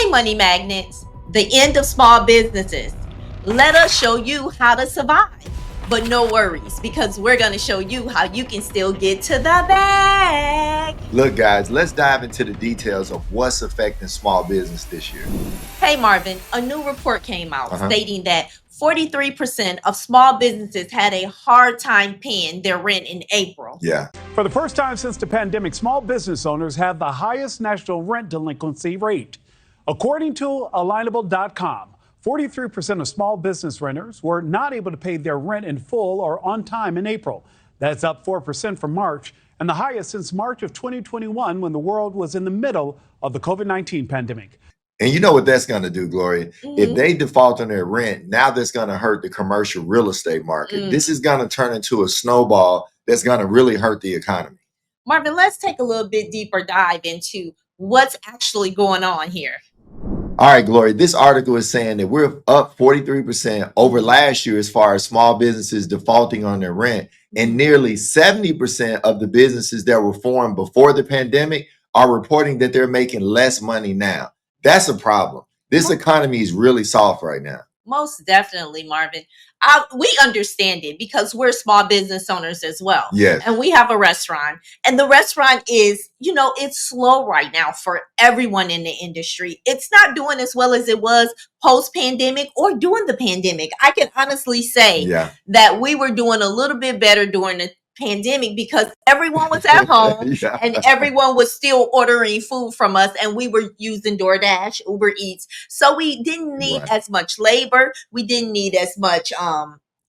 Hey, money magnets, the end of small businesses. Let us show you how to survive. But no worries, because we're going to show you how you can still get to the bag. Look, guys, let's dive into the details of what's affecting small business this year. Hey, Marvin, a new report came out stating that 43% of small businesses had a hard time paying their rent in April. Yeah. For the first time since the pandemic, small business owners have the highest national rent delinquency rate. According to alignable.com, 43% of small business renters were not able to pay their rent in full or on time in April. That's up 4% from March and the highest since March of 2021 when the world was in the middle of the COVID-19 pandemic. And you know what that's going to do, Gloria? If they default on their rent, now that's going to hurt the commercial real estate market. This is going to turn into a snowball that's going to really hurt the economy. Marvin, let's take a little bit deeper dive into what's actually going on here. All right, Gloria, this article is saying that we're up 43% over last year as far as small businesses defaulting on their rent. And nearly 70% of the businesses that were formed before the pandemic are reporting that they're making less money now. That's a problem. This economy is really soft right now. Most definitely, Marvin. We understand it because we're small business owners as well. Yes. And we have a restaurant. And the restaurant is, it's slow right now for everyone in the industry. It's not doing as well as it was post-pandemic or during the pandemic. I can honestly say that we were doing a little bit better during the pandemic because everyone was at home and everyone was still ordering food from us, and we were using DoorDash, Uber Eats. So we didn't need as much labor. We didn't need as much,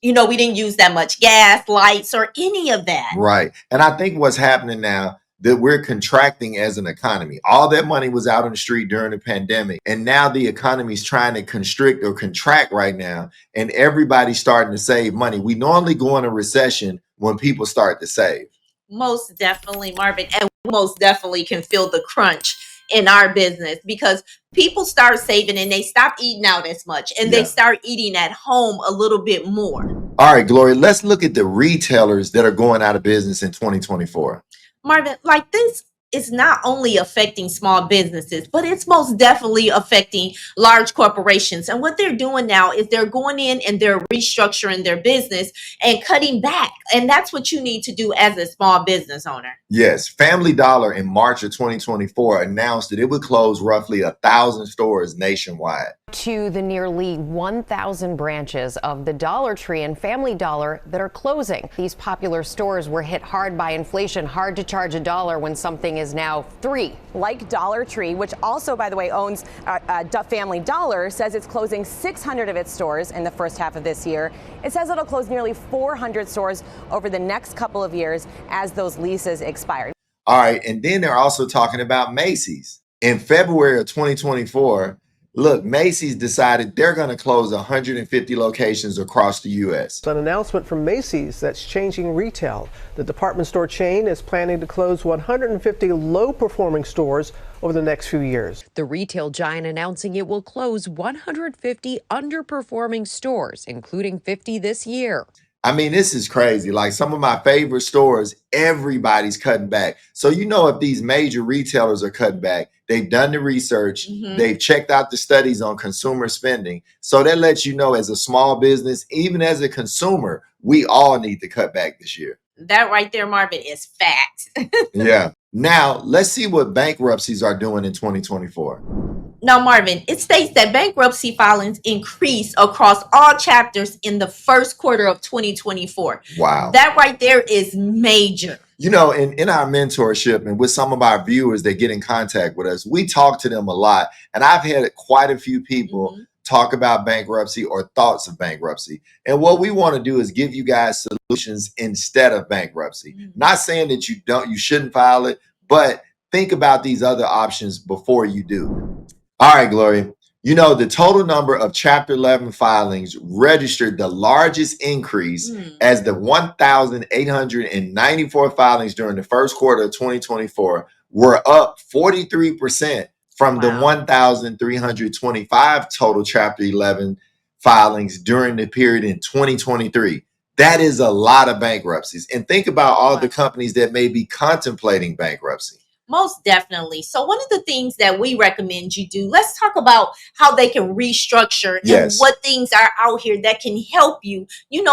we didn't use that much gas, lights, or any of that. Right. And I think what's happening now that we're contracting as an economy. All that money was out on the street during the pandemic. And now the economy is trying to constrict or contract right now. And everybody's starting to save money. We normally go in a recession when people start to save. Most definitely, Marvin. And we most definitely can feel the crunch in our business because people start saving and they stop eating out as much and they start eating at home a little bit more. All right, Gloria, let's look at the retailers that are going out of business in 2024. Marvin, like this is not only affecting small businesses, but it's most definitely affecting large corporations. And what they're doing now is they're going in and they're restructuring their business and cutting back. And that's what you need to do as a small business owner. Yes. Family Dollar in March of 2024 announced that it would close roughly 1,000 stores nationwide. To the nearly 1,000 branches of the Dollar Tree and Family Dollar that are closing. These popular stores were hit hard by inflation. Hard to charge $1 when something is now $3. Like Dollar Tree, which also, by the way, owns Family Dollar, says it's closing 600 of its stores in the first half of this year. It says it'll close nearly 400 stores over the next couple of years as those leases expire. All right. And then they're also talking about Macy's. In February of 2024, look, Macy's decided they're going to close 150 locations across the U.S. It's an announcement from Macy's that's changing retail. The department store chain is planning to close 150 low-performing stores over the next few years. The retail giant announcing it will close 150 underperforming stores, including 50 this year. I mean, this is crazy. Like some of my favorite stores, everybody's cutting back. So, if these major retailers are cutting back, they've done the research, they've checked out the studies on consumer spending. So that lets you know as a small business, even as a consumer, we all need to cut back this year. That right there, Marvin, is fact. Yeah. Now, let's see what bankruptcies are doing in 2024. Now, Marvin, it states that bankruptcy filings increased across all chapters in the first quarter of 2024. Wow. That right there is major. In our mentorship and with some of our viewers that get in contact with us, we talk to them a lot. And I've had quite a few people talk about bankruptcy or thoughts of bankruptcy. And what we want to do is give you guys solutions instead of bankruptcy. Not saying that you shouldn't file it, but think about these other options before you do. All right, Gloria. The total number of Chapter 11 filings registered the largest increase as the 1,894 filings during the first quarter of 2024 were up 43% from the 1,325 total Chapter 11 filings during the period in 2023. That is a lot of bankruptcies. And think about all the companies that may be contemplating bankruptcy. Most definitely. So one of the things that we recommend you do, let's talk about how they can restructure and what things are out here that can help you,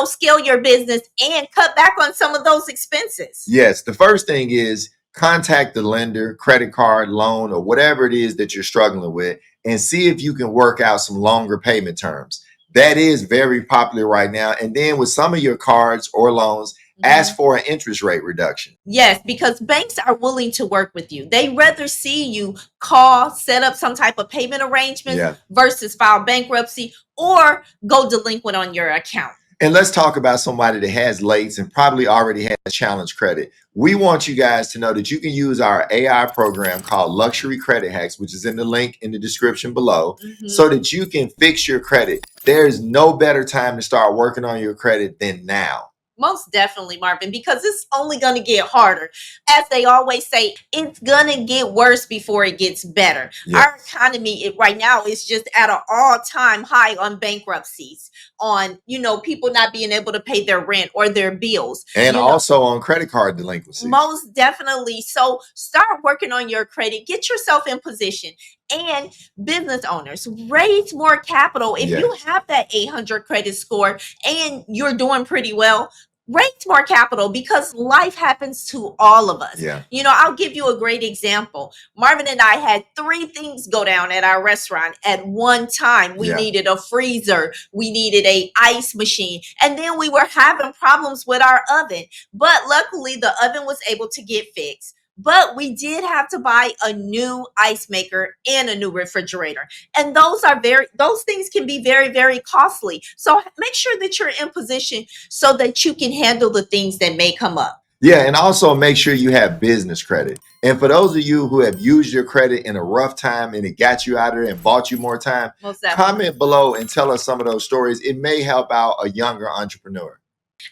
scale your business and cut back on some of those expenses. Yes. The first thing is contact the lender, credit card, loan, or whatever it is that you're struggling with, and see if you can work out some longer payment terms. That is very popular right now. And then with some of your cards or loans, ask for an interest rate reduction. Yes, because banks are willing to work with you. They rather see you call, set up some type of payment arrangement versus file bankruptcy or go delinquent on your account. And let's talk about somebody that has lates and probably already has challenge credit. We want you guys to know that you can use our AI program called Luxury Credit Hacks, which is in the link in the description below, so that you can fix your credit. There's no better time to start working on your credit than now. Most definitely, Marvin, because it's only going to get harder. As they always say, it's going to get worse before it gets better. Our economy right now is just at an all-time high on bankruptcies, on, people not being able to pay their rent or their bills. And also on credit card delinquency. Most definitely. So start working on your credit. Get yourself in position. And business owners, raise more capital. If you have that 800 credit score and you're doing pretty well, raise more capital, because life happens to all of us. I'll give you a great example. Marvin and I had 3 things go down at our restaurant at one time. We needed a freezer, we needed a ice machine, and then we were having problems with our oven. But luckily the oven was able to get fixed. But we did have to buy a new ice maker and a new refrigerator. And those things can be very, very costly. So make sure that you're in position so that you can handle the things that may come up. Yeah, and also make sure you have business credit. And for those of you who have used your credit in a rough time and it got you out of there and bought you more time, comment below and tell us some of those stories. It may help out a younger entrepreneur.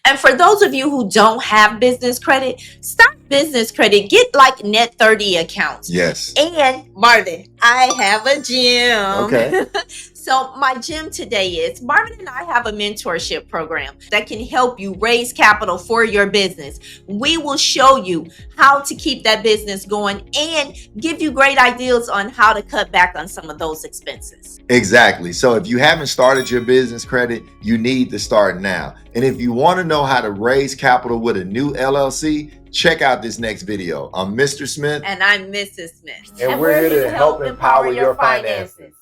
And for those of you who don't have business credit, start business credit. Get like net 30 accounts. Yes. And Marvin, I have a gym. Okay. So my gym today is, Marvin and I have a mentorship program that can help you raise capital for your business. We will show you how to keep that business going and give you great ideas on how to cut back on some of those expenses. Exactly. So if you haven't started your business credit, you need to start now. And if you want to know how to raise capital with a new LLC, check out this next video. I'm Mr. Smith. And I'm Mrs. Smith. And we're here to help empower your finances.